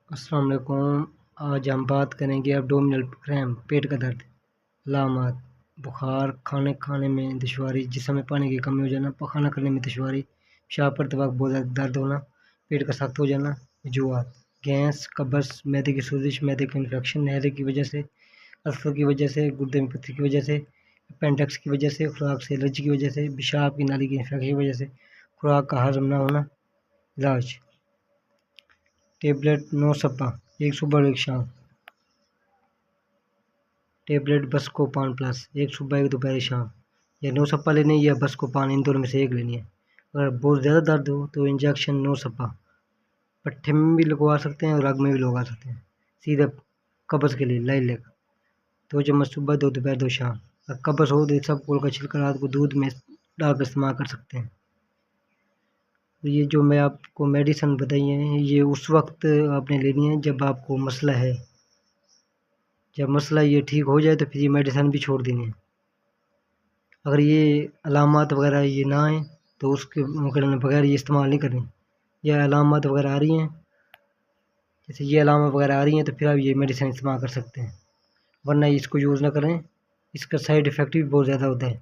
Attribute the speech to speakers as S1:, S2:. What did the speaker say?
S1: अस्सलाम वालेकुम। आज हम बात करेंगे एब्डोमिनल क्रैम्प, पेट का दर्द। अलामात: बुखार, खाने खाने में दुश्वारी, जिस्म में पानी की कमी हो जाना, पखाना करने में दुश्वारी, पेशाब करते वक्त बहुत ज़्यादा दर्द होना, पेट का सख्त हो जाना। वजूहात: गैस, कब्ज़, मैदे की सोजिश, मैदे का इन्फेक्शन, नहरे की वजह से, अल्सर की वजह से, गुर्दे में पत्थरी की वजह से, अपेंडिक्स की वजह से, खुराक से एलर्जी की वजह से, पेशाब की नाली की इन्फेक्शन की वजह से, खुराक का हजम न होना। इलाज: टेबलेट नोसपा, एक सुबह और एक शाम। टेबलेट बस्कोपान प्लस, एक सुबह एक दोपहर शाम। या नोसपा लेनी है या बस्कोपान, इन दोनों में से एक लेनी है। अगर बहुत ज़्यादा दर्द हो तो इंजेक्शन नोसपा पट्टे में भी लगवा सकते हैं और रग में भी लगवा सकते हैं। सीधा कब्ज़ के लिए लाइलेक, 2 चम्मच सुबह, 2 दोपहर, 2 शाम। अगर कब्ज़ हो तो एक सब फूल का छिलका रात को दूध में डालकर इस्तेमाल कर सकते हैं। तो ये जो मैं आपको मेडिसिन बताई है, ये उस वक्त आपने लेनी है जब आपको मसला है। जब मसला ये ठीक हो जाए तो फिर ये मेडिसिन भी छोड़ देनी है। अगर ये अलामात वगैरह ये ना आए तो उसके बगैर ये इस्तेमाल नहीं करनी। या अलामात वगैरह आ रही हैं, जैसे ये अलामत वगैरह आ रही हैं, तो फिर आप ये मेडिसिन इस्तेमाल कर सकते हैं, वरना इसको यूज़ ना करें। इसका साइड इफ़ेक्ट भी बहुत ज़्यादा होता है।